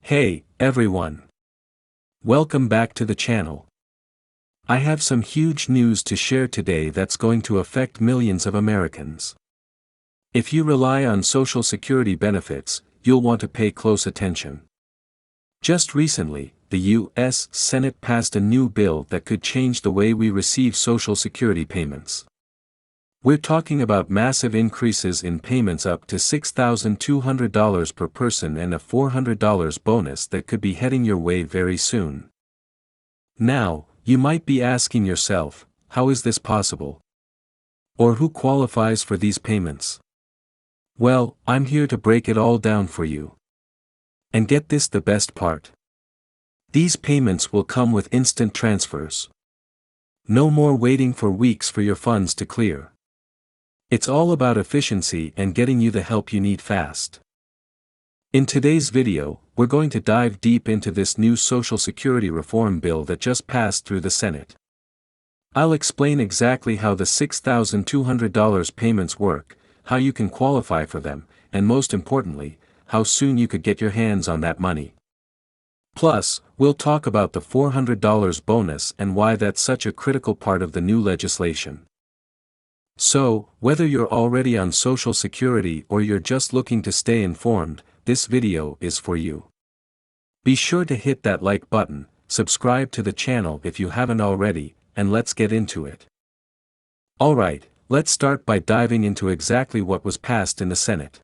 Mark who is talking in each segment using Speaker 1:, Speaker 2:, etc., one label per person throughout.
Speaker 1: Hey, everyone. Welcome back to the channel. I have some huge news to share today that's going to affect millions of Americans. If you rely on Social Security benefits, you'll want to pay close attention. Just recently, the U.S. Senate passed a new bill that could change the way we receive Social Security payments. We're talking about massive increases in payments up to $6,200 per person and a $400 bonus that could be heading your way very soon. Now, you might be asking yourself, how is this possible? Or who qualifies for these payments? Well, I'm here to break it all down for you. And get this, the best part. These payments will come with instant transfers. No more waiting for weeks for your funds to clear. It's all about efficiency and getting you the help you need fast. In today's video, we're going to dive deep into this new Social Security reform bill that just passed through the Senate. I'll explain exactly how the $6,200 payments work, how you can qualify for them, and most importantly, how soon you could get your hands on that money. Plus, we'll talk about the $400 bonus and why that's such a critical part of the new legislation. So, whether you're already on Social Security or you're just looking to stay informed, this video is for you. Be sure to hit that like button, subscribe to the channel if you haven't already, and let's get into it. Alright, let's start by diving into exactly what was passed in the Senate.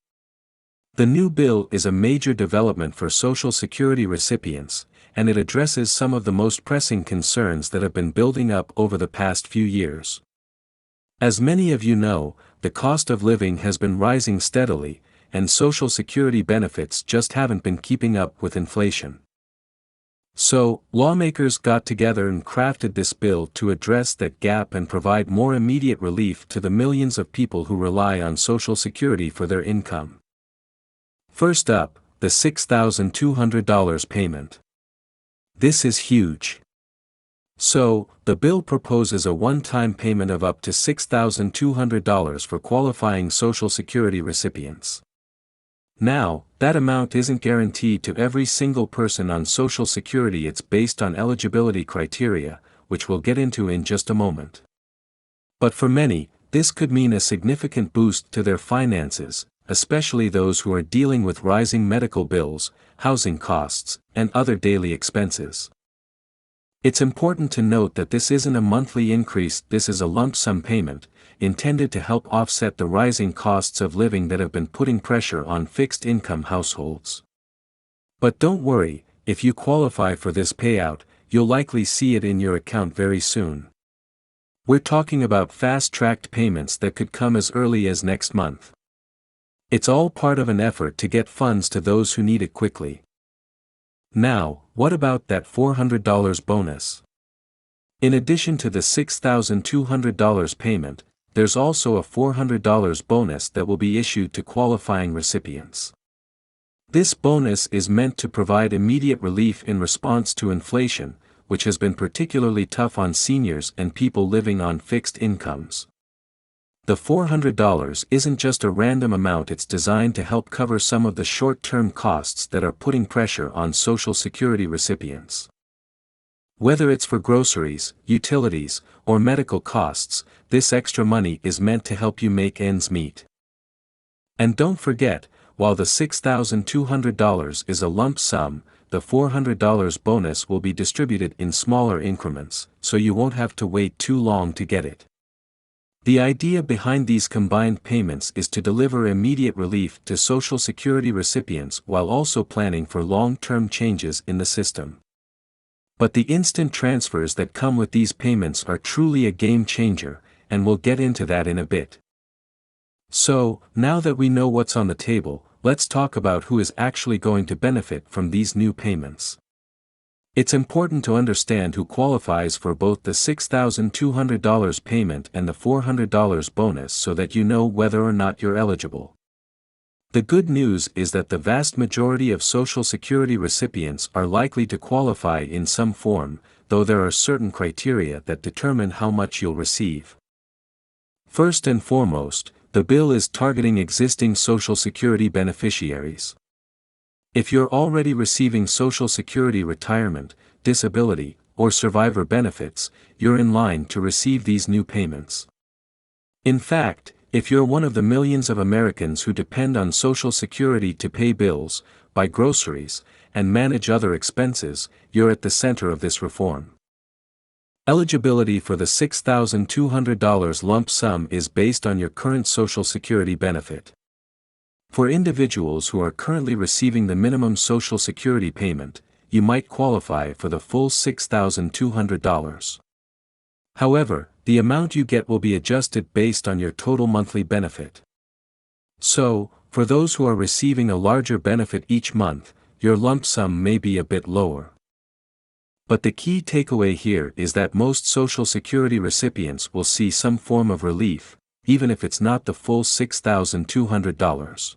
Speaker 1: The new bill is a major development for Social Security recipients, and it addresses some of the most pressing concerns that have been building up over the past few years. As many of you know, the cost of living has been rising steadily, and Social Security benefits just haven't been keeping up with inflation. So, lawmakers got together and crafted this bill to address that gap and provide more immediate relief to the millions of people who rely on Social Security for their income. First up, the $6,200 payment. This is huge. So, the bill proposes a one-time payment of up to $6,200 for qualifying Social Security recipients. Now, that amount isn't guaranteed to every single person on Social Security. It's based on eligibility criteria, which we'll get into in just a moment. But for many, this could mean a significant boost to their finances, especially those who are dealing with rising medical bills, housing costs, and other daily expenses. It's important to note that this isn't a monthly increase, this is a lump sum payment, intended to help offset the rising costs of living that have been putting pressure on fixed-income households. But don't worry, if you qualify for this payout, you'll likely see it in your account very soon. We're talking about fast-tracked payments that could come as early as next month. It's all part of an effort to get funds to those who need it quickly. Now, what about that $400 bonus? In addition to the $6,200 payment, there's also a $400 bonus that will be issued to qualifying recipients. This bonus is meant to provide immediate relief in response to inflation, which has been particularly tough on seniors and people living on fixed incomes. The $400 isn't just a random amount, it's designed to help cover some of the short-term costs that are putting pressure on Social Security recipients. Whether it's for groceries, utilities, or medical costs, this extra money is meant to help you make ends meet. And don't forget, while the $6,200 is a lump sum, the $400 bonus will be distributed in smaller increments, so you won't have to wait too long to get it. The idea behind these combined payments is to deliver immediate relief to Social Security recipients while also planning for long-term changes in the system. But the instant transfers that come with these payments are truly a game changer, and we'll get into that in a bit. So, now that we know what's on the table, let's talk about who is actually going to benefit from these new payments. It's important to understand who qualifies for both the $6,200 payment and the $400 bonus so that you know whether or not you're eligible. The good news is that the vast majority of Social Security recipients are likely to qualify in some form, though there are certain criteria that determine how much you'll receive. First and foremost, the bill is targeting existing Social Security beneficiaries. If you're already receiving Social Security retirement, disability, or survivor benefits, you're in line to receive these new payments. In fact, if you're one of the millions of Americans who depend on Social Security to pay bills, buy groceries, and manage other expenses, you're at the center of this reform. Eligibility for the $6,200 lump sum is based on your current Social Security benefit. For individuals who are currently receiving the minimum Social Security payment, you might qualify for the full $6,200. However, the amount you get will be adjusted based on your total monthly benefit. So, for those who are receiving a larger benefit each month, your lump sum may be a bit lower. But the key takeaway here is that most Social Security recipients will see some form of relief, even if it's not the full $6,200.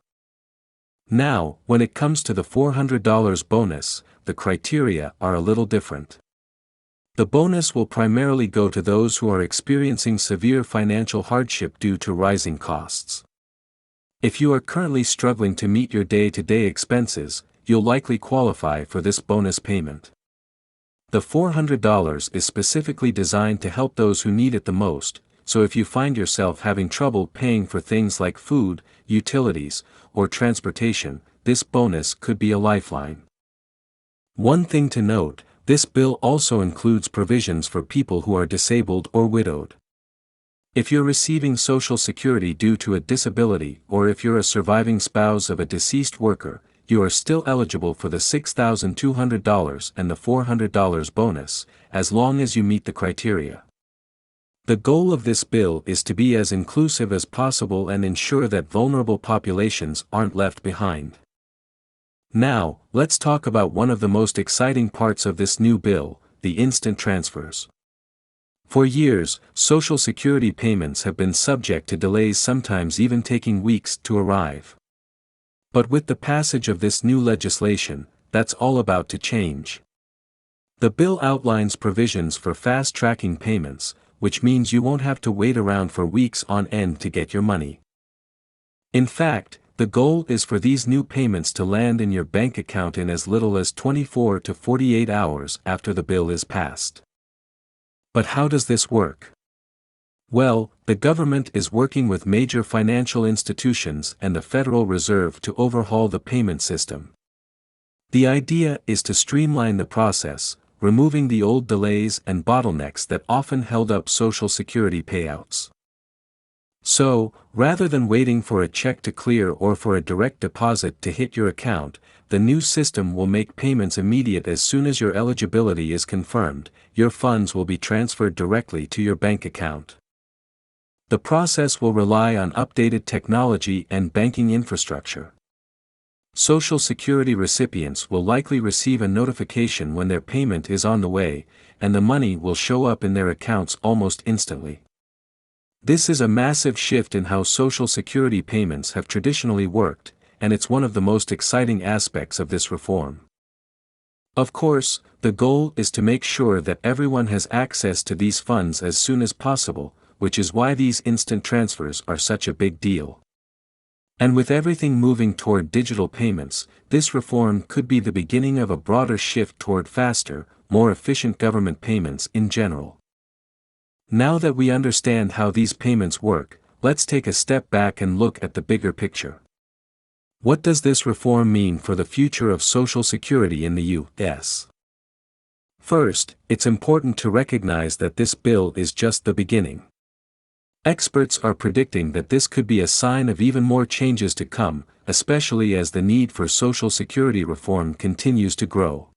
Speaker 1: Now, when it comes to the $400 bonus, the criteria are a little different. The bonus will primarily go to those who are experiencing severe financial hardship due to rising costs. If you are currently struggling to meet your day-to-day expenses, you'll likely qualify for this bonus payment. The $400 is specifically designed to help those who need it the most, so if you find yourself having trouble paying for things like food, utilities, or transportation, this bonus could be a lifeline. One thing to note, this bill also includes provisions for people who are disabled or widowed. If you're receiving Social Security due to a disability or if you're a surviving spouse of a deceased worker, you are still eligible for the $6,200 and the $400 bonus, as long as you meet the criteria. The goal of this bill is to be as inclusive as possible and ensure that vulnerable populations aren't left behind. Now, let's talk about one of the most exciting parts of this new bill, the instant transfers. For years, Social Security payments have been subject to delays, sometimes even taking weeks to arrive. But with the passage of this new legislation, that's all about to change. The bill outlines provisions for fast-tracking payments, which means you won't have to wait around for weeks on end to get your money. In fact, the goal is for these new payments to land in your bank account in as little as 24 to 48 hours after the bill is passed. But how does this work? Well, the government is working with major financial institutions and the Federal Reserve to overhaul the payment system. The idea is to streamline the process, removing the old delays and bottlenecks that often held up Social Security payouts. So, rather than waiting for a check to clear or for a direct deposit to hit your account, the new system will make payments immediate. As soon as your eligibility is confirmed, your funds will be transferred directly to your bank account. The process will rely on updated technology and banking infrastructure. Social Security recipients will likely receive a notification when their payment is on the way, and the money will show up in their accounts almost instantly. This is a massive shift in how Social Security payments have traditionally worked, and it's one of the most exciting aspects of this reform. Of course, the goal is to make sure that everyone has access to these funds as soon as possible, which is why these instant transfers are such a big deal. And with everything moving toward digital payments, this reform could be the beginning of a broader shift toward faster, more efficient government payments in general. Now that we understand how these payments work, let's take a step back and look at the bigger picture. What does this reform mean for the future of Social Security in the U.S.? First, it's important to recognize that this bill is just the beginning. Experts are predicting that this could be a sign of even more changes to come, especially as the need for Social Security reform continues to grow.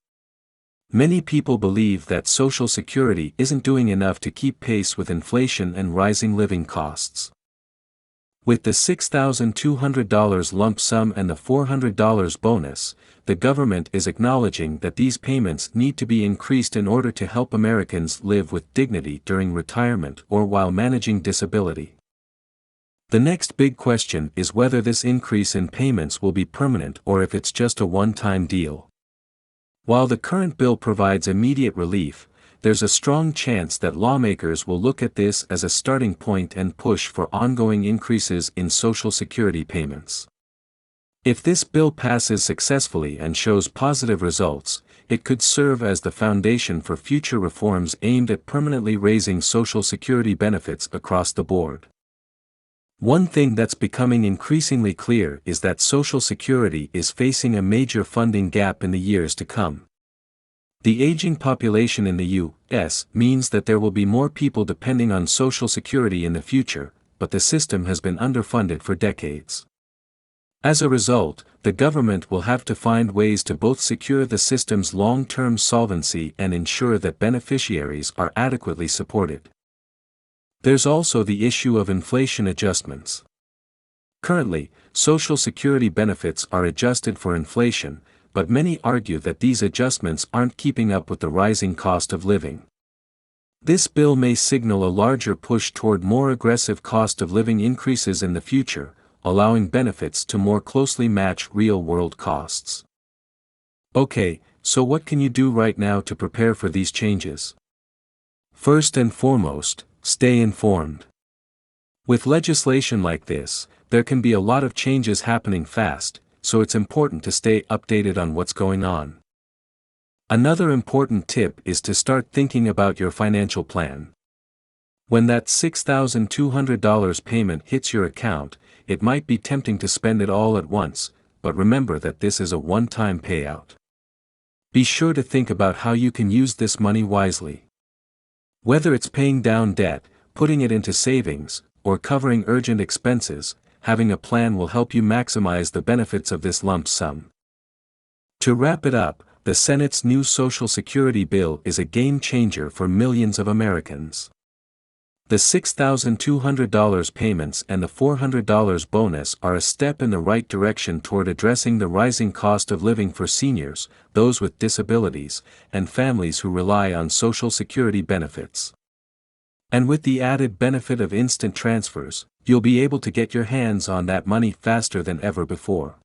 Speaker 1: Many people believe that Social Security isn't doing enough to keep pace with inflation and rising living costs. With the $6,200 lump sum and the $400 bonus, the government is acknowledging that these payments need to be increased in order to help Americans live with dignity during retirement or while managing disability. The next big question is whether this increase in payments will be permanent or if it's just a one-time deal. While the current bill provides immediate relief, there's a strong chance that lawmakers will look at this as a starting point and push for ongoing increases in Social Security payments. If this bill passes successfully and shows positive results, it could serve as the foundation for future reforms aimed at permanently raising Social Security benefits across the board. One thing that's becoming increasingly clear is that Social Security is facing a major funding gap in the years to come. The aging population in the U.S. means that there will be more people depending on Social Security in the future, but the system has been underfunded for decades. As a result, the government will have to find ways to both secure the system's long-term solvency and ensure that beneficiaries are adequately supported. There's also the issue of inflation adjustments. Currently, Social Security benefits are adjusted for inflation, but many argue that these adjustments aren't keeping up with the rising cost of living. This bill may signal a larger push toward more aggressive cost of living increases in the future, allowing benefits to more closely match real-world costs. Okay, so what can you do right now to prepare for these changes? First and foremost, stay informed. With legislation like this, there can be a lot of changes happening fast, so it's important to stay updated on what's going on. Another important tip is to start thinking about your financial plan. When that $6,200 payment hits your account, it might be tempting to spend it all at once, but remember that this is a one-time payout. Be sure to think about how you can use this money wisely. Whether it's paying down debt, putting it into savings, or covering urgent expenses, having a plan will help you maximize the benefits of this lump sum. To wrap it up, the Senate's new Social Security bill is a game changer for millions of Americans. The $6,200 payments and the $400 bonus are a step in the right direction toward addressing the rising cost of living for seniors, those with disabilities, and families who rely on Social Security benefits. And with the added benefit of instant transfers, you'll be able to get your hands on that money faster than ever before.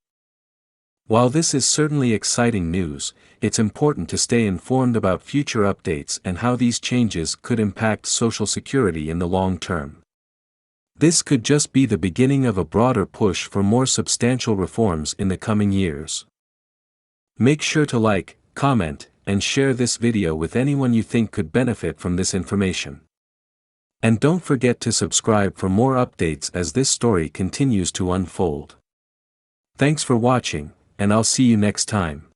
Speaker 1: While this is certainly exciting news, it's important to stay informed about future updates and how these changes could impact Social Security in the long term. This could just be the beginning of a broader push for more substantial reforms in the coming years. Make sure to like, comment, and share this video with anyone you think could benefit from this information. And don't forget to subscribe for more updates as this story continues to unfold. Thanks for watching, and I'll see you next time.